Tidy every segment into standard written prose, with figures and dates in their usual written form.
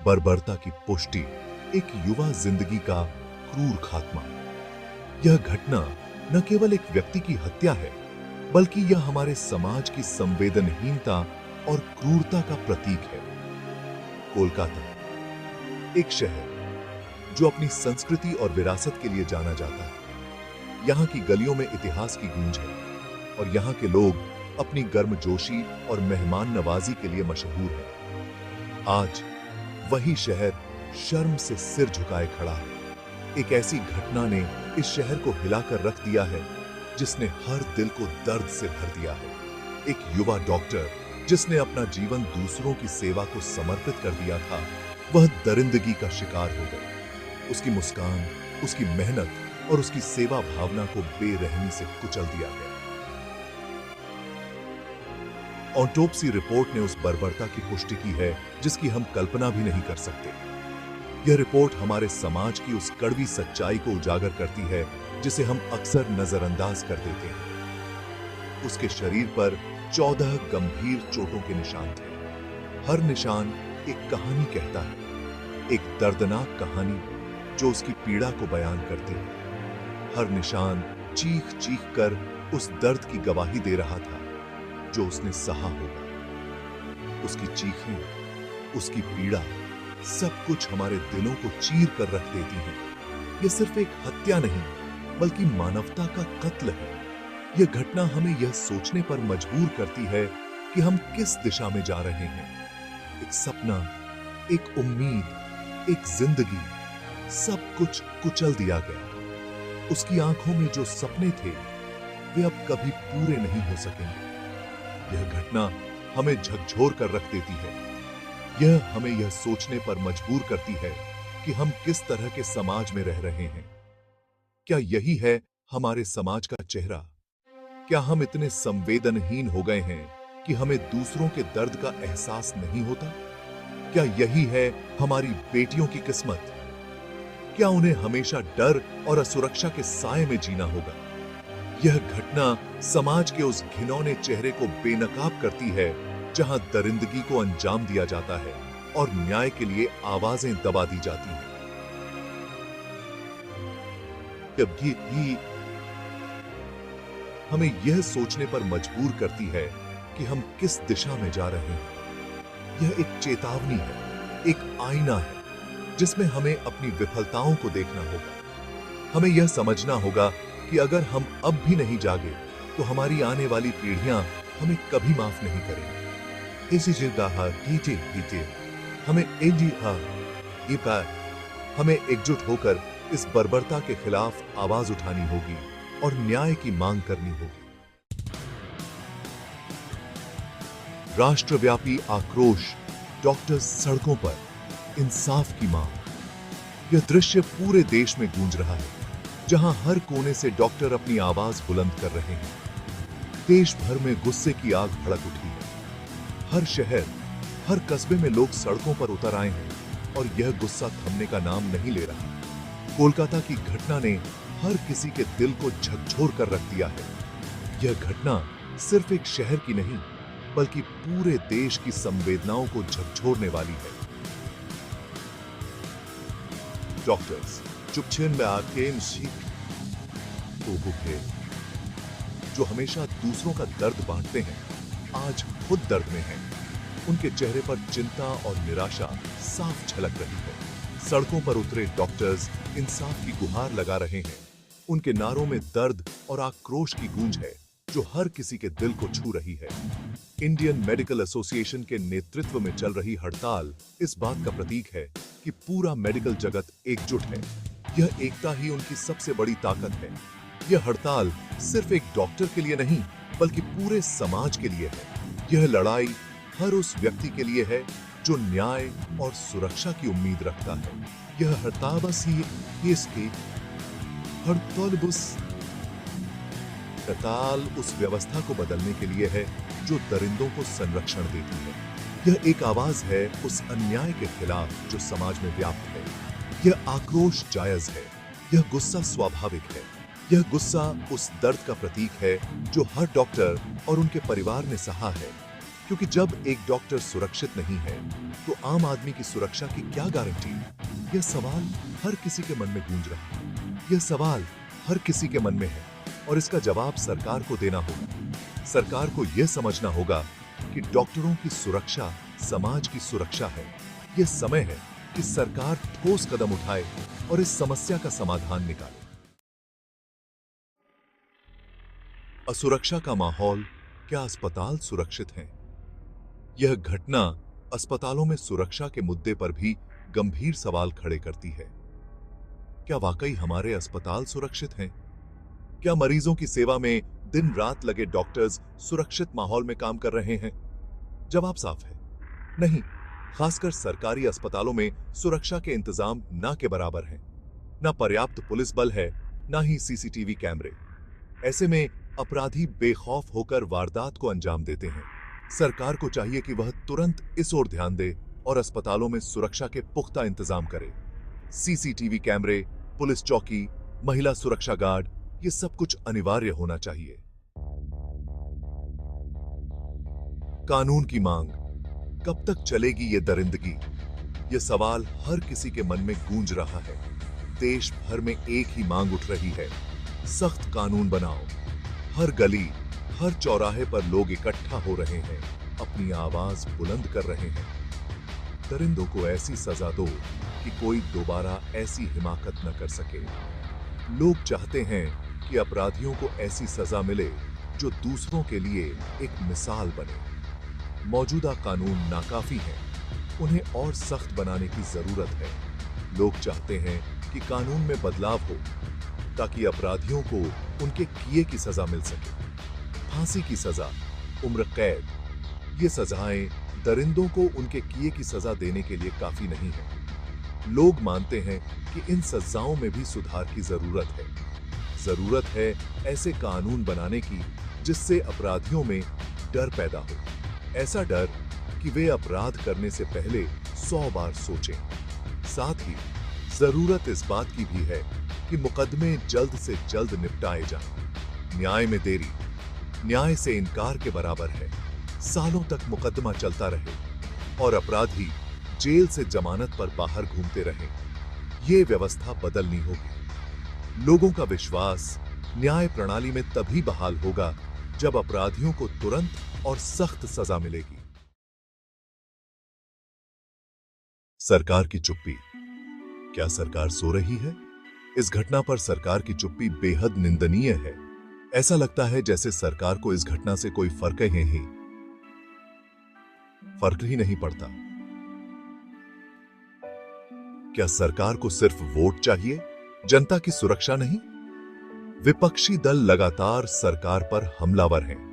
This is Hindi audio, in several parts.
बर्बरता की पुष्टि, एक युवा जिंदगी का क्रूर खात्मा। यह घटना न केवल एक व्यक्ति की हत्या है, बल्कि यह हमारे समाज की संवेदनहीनता और क्रूरता का प्रतीक है। कोलकाता, एक शहर जो अपनी संस्कृति और विरासत के लिए जाना जाता है। यहाँ की गलियों में इतिहास की गूंज है और यहाँ के लोग अपनी गर्मजोशी और मेहमान नवाजी के लिए मशहूर हैं। आज वही शहर शर्म से सिर झुकाए खड़ा है। एक ऐसी घटना ने इस शहर को हिलाकर रख दिया है जिसने हर दिल को दर्द से भर दिया है। एक युवा डॉक्टर जिसने अपना जीवन दूसरों की सेवा को समर्पित कर दिया था, वह दरिंदगी का शिकार हो गया। उसकी मुस्कान, उसकी मेहनत और उसकी सेवा भावना को बेरहमी से कुचल दिया गया। ऑटोप्सी रिपोर्ट ने उस बर्बरता की पुष्टि की है जिसकी हम कल्पना भी नहीं कर सकते। यह रिपोर्ट हमारे समाज की उस कड़वी सच्चाई को उजागर करती है जिसे हम अक्सर नजरअंदाज कर देते हैं। उसके शरीर पर 14 गंभीर चोटों के निशान थे। हर निशान एक कहानी कहता है, एक दर्दनाक कहानी जो उसकी पीड़ा को बयान करती है। हर निशान चीख चीख कर उस दर्द की गवाही दे रहा था जो उसने सहा होगा। उसकी चीखें, उसकी पीड़ा, सब कुछ हमारे दिलों को चीर कर रख देती है। यह सिर्फ एक हत्या नहीं, बल्कि मानवता का कत्ल है। यह घटना हमें यह सोचने पर मजबूर करती है कि हम किस दिशा में जा रहे हैं। एक सपना, एक उम्मीद, एक जिंदगी, सब कुछ कुचल दिया गया। उसकी आंखों में जो सपने थे, वे अब कभी पूरे नहीं हो सकेंगे। यह घटना हमें झकझोर कर रख देती है। यह हमें यह सोचने पर मजबूर करती है कि हम किस तरह के समाज में रह रहे हैं। क्या यही है हमारे समाज का चेहरा? क्या हम इतने संवेदनहीन हो गए हैं कि हमें दूसरों के दर्द का एहसास नहीं होता? क्या यही है हमारी बेटियों की किस्मत? क्या उन्हें हमेशा डर और असुरक्षा के साए में जीना होगा? यह घटना समाज के उस घिनौने चेहरे को बेनकाब करती है जहां दरिंदगी को अंजाम दिया जाता है और न्याय के लिए आवाजें दबा दी जाती हैं। जबकि भी हमें यह सोचने पर मजबूर करती है कि हम किस दिशा में जा रहे हैं। यह एक चेतावनी है, एक आईना है जिसमें हमें अपनी विफलताओं को देखना होगा। हमें यह समझना होगा कि अगर हम अब भी नहीं जागे तो हमारी आने वाली पीढ़ियां हमें कभी माफ नहीं करेंगी। इसी जगह हमें एकजुट होकर इस बर्बरता के खिलाफ आवाज उठानी होगी और न्याय की मांग करनी होगी। राष्ट्रव्यापी आक्रोश, डॉक्टर्स सड़कों पर, इंसाफ की मांग। यह दृश्य पूरे देश में गूंज रहा है, जहां हर कोने से डॉक्टर अपनी आवाज बुलंद कर रहे हैं। देश भर में गुस्से की आग भड़क उठी है। हर शहर, हर कस्बे में लोग सड़कों पर उतर आए हैं और यह गुस्सा थमने का नाम नहीं ले रहा। कोलकाता की घटना ने हर किसी के दिल को झकझोर कर रख दिया है। यह घटना सिर्फ एक शहर की नहीं, बल्कि पूरे देश की संवेदनाओं को झकझोरने वाली है। डॉक्टर्स चुपचेन में आके जो हमेशा दूसरों का दर्द बांटते हैं, आज खुद दर्द में हैं। उनके चेहरे पर चिंता और निराशा साफ झलक रही है। सड़कों पर उतरे डॉक्टर्स इंसाफ की गुहार लगा रहे हैं। उनके नारों में दर्द और आक्रोश की गूंज है जो हर किसी के दिल को छू रही है। इंडियन मेडिकल एसोसिएशन के नेतृत्व में चल रही हड़ताल इस बात का प्रतीक है कि पूरा मेडिकल जगत एकजुट है। यह एकता ही उनकी सबसे बड़ी ताकत है। यह हड़ताल सिर्फ एक डॉक्टर के लिए नहीं, बल्कि पूरे समाज के लिए है। यह लड़ाई हर उस व्यक्ति के लिए है जो न्याय और सुरक्षा की उम्मीद रखता है। यह हड़ताल उस व्यवस्था को बदलने के लिए है जो दरिंदों को संरक्षण देती है। यह एक आवाज है उस अन्याय के खिलाफ जो समाज में व्याप्त है। यह आक्रोश जायज है, यह गुस्सा स्वाभाविक है। यह गुस्सा उस दर्द का प्रतीक है जो हर डॉक्टर और उनके परिवार ने सहा है। क्योंकि जब एक डॉक्टर सुरक्षित नहीं है तो आम आदमी की सुरक्षा की क्या गारंटी? यह सवाल हर किसी के मन में गूंज रहा है। यह सवाल हर किसी के मन में है और इसका जवाब सरकार को देना होगा। सरकार को यह समझना होगा कि डॉक्टरों की सुरक्षा समाज की सुरक्षा है। यह समय है कि सरकार ठोस कदम उठाए और इस समस्या का समाधान निकाले। असुरक्षा का माहौल, क्या अस्पताल सुरक्षित हैं? यह घटना अस्पतालों में सुरक्षा के मुद्दे पर भी गंभीर सवाल खड़े करती है। क्या वाकई हमारे अस्पताल सुरक्षित हैं? क्या मरीजों की सेवा में दिन रात लगे डॉक्टर्स सुरक्षित माहौल में काम कर रहे हैं? जवाब साफ है, नहीं। खासकर सरकारी अस्पतालों में सुरक्षा के इंतजाम ना के बराबर हैं। ना पर्याप्त पुलिस बल है, ना ही सीसीटीवी कैमरे। ऐसे में अपराधी बेखौफ होकर वारदात को अंजाम देते हैं। सरकार को चाहिए कि वह तुरंत इस ओर ध्यान दे और अस्पतालों में सुरक्षा के पुख्ता इंतजाम करे। सीसीटीवी कैमरे, पुलिस चौकी, महिला सुरक्षा गार्ड, ये सब कुछ अनिवार्य होना चाहिए। कानून की मांग, कब तक चलेगी ये दरिंदगी? ये सवाल हर किसी के मन में गूंज रहा है। देश भर में एक ही मांग उठ रही है, सख्त कानून बनाओ। हर गली, हर चौराहे पर लोग इकट्ठा हो रहे हैं, अपनी आवाज बुलंद कर रहे हैं। दरिंदों को ऐसी सजा दो कि कोई दोबारा ऐसी हिमाकत न कर सके। लोग चाहते हैं कि अपराधियों को ऐसी सजा मिले जो दूसरों के लिए एक मिसाल बने। मौजूदा कानून नाकाफी हैं, उन्हें और सख्त बनाने की जरूरत है। लोग चाहते हैं कि कानून में बदलाव हो ताकि अपराधियों को उनके किए की सजा मिल सके। फांसी की सजा, उम्र कैद, ये सजाएं दरिंदों को उनके किए की सजा देने के लिए काफी नहीं है। लोग मानते हैं कि इन सजाओं में भी सुधार की जरूरत है। जरूरत है ऐसे कानून बनाने की जिससे अपराधियों में डर पैदा हो। ऐसा डर कि वे अपराध करने से पहले 100 बार सोचें। साथ ही जरूरत इस बात की भी है कि मुकदमे जल्द से जल्द निपटाए जाएं। न्याय में देरी न्याय से इनकार के बराबर है। सालों तक मुकदमा चलता रहे और अपराधी जेल से जमानत पर बाहर घूमते रहें। ये व्यवस्था बदलनी होगी। लोगों का विश्वास न्याय प्रणाली में तभी बहाल होगा जब अपराधियों को तुरंत और सख्त सजा मिलेगी। सरकार की चुप्पी, क्या सरकार सो रही है? इस घटना पर सरकार की चुप्पी बेहद निंदनीय है। ऐसा लगता है जैसे सरकार को इस घटना से कोई फर्क ही नहीं पड़ता। क्या सरकार को सिर्फ वोट चाहिए, जनता की सुरक्षा नहीं? विपक्षी दल लगातार सरकार पर हमलावर हैं।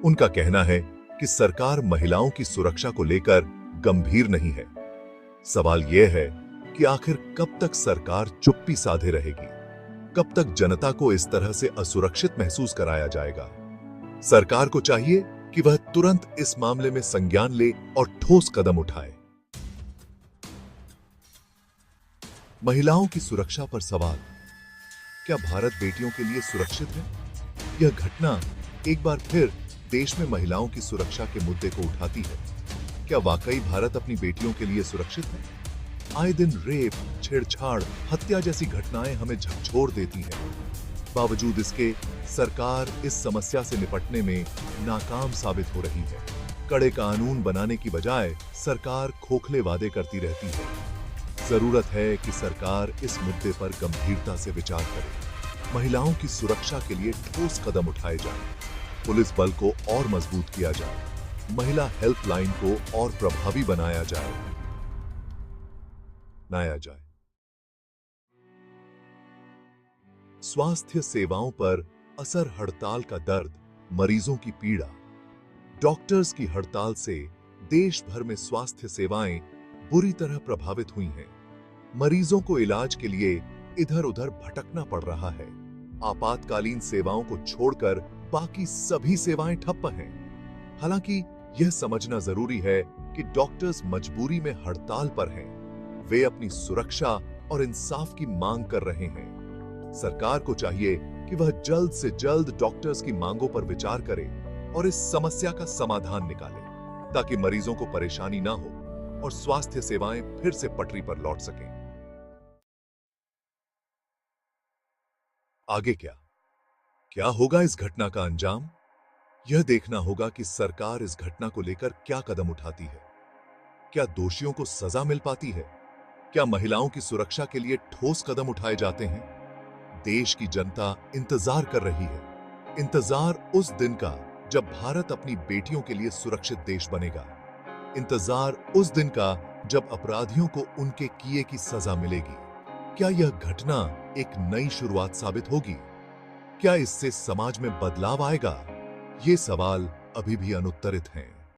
उनका कहना है कि सरकार महिलाओं की सुरक्षा को लेकर गंभीर नहीं है। सवाल यह है कि आखिर कब तक सरकार चुप्पी साधे रहेगी? कब तक जनता को इस तरह से असुरक्षित महसूस कराया जाएगा? सरकार को चाहिए कि वह तुरंत इस मामले में संज्ञान ले और ठोस कदम उठाए। महिलाओं की सुरक्षा पर सवाल, क्या भारत बेटियों के लिए सुरक्षित है? यह घटना एक बार फिर देश में महिलाओं की सुरक्षा के मुद्दे को उठाती है। क्या वाकई भारत अपनी बेटियों के लिए सुरक्षित है? आए दिन रेप, छेड़छाड़, हत्या जैसी घटनाएं हमें झकझोर देती हैं। बावजूद इसके सरकार इस समस्या से निपटने में नाकाम साबित हो रही है। कड़े कानून बनाने की बजाय सरकार खोखले वादे करती रहती है। जरूरत है कि सरकार इस मुद्दे पर गंभीरता से विचार करे। महिलाओं की सुरक्षा के लिए ठोस कदम उठाए जाएं। पुलिस बल को और मजबूत किया जाए। महिला हेल्पलाइन को और प्रभावी बनाया जाए। स्वास्थ्य सेवाओं पर असर, हड़ताल का दर्द, मरीजों की पीड़ा। डॉक्टर्स की हड़ताल से देश भर में स्वास्थ्य सेवाएं बुरी तरह प्रभावित हुई हैं। मरीजों को इलाज के लिए इधर-उधर भटकना पड़ रहा है। आपातकालीन सेवाओं को छोड़कर बाकी सभी सेवाएं ठप्प हैं। हालांकि यह समझना जरूरी है कि डॉक्टर्स मजबूरी में हड़ताल पर हैं। वे अपनी सुरक्षा और इंसाफ की मांग कर रहे हैं। सरकार को चाहिए कि वह जल्द से जल्द डॉक्टर्स की मांगों पर विचार करे और इस समस्या का समाधान निकाले। ताकि मरीजों को परेशानी ना हो और स्वास्थ्य सेवाएं फिर से पटरी पर लौट सकें। आगे क्या क्या होगा इस घटना का अंजाम? यह देखना होगा कि सरकार इस घटना को लेकर क्या कदम उठाती है। क्या दोषियों को सजा मिल पाती है? क्या महिलाओं की सुरक्षा के लिए ठोस कदम उठाए जाते हैं? देश की जनता इंतजार कर रही है। इंतजार उस दिन का जब भारत अपनी बेटियों के लिए सुरक्षित देश बनेगा। इंतजार उस दिन का जब अपराधियों को उनके किए की सजा मिलेगी। क्या यह घटना एक नई शुरुआत साबित होगी? क्या इससे समाज में बदलाव आएगा? ये सवाल अभी भी अनुत्तरित हैं।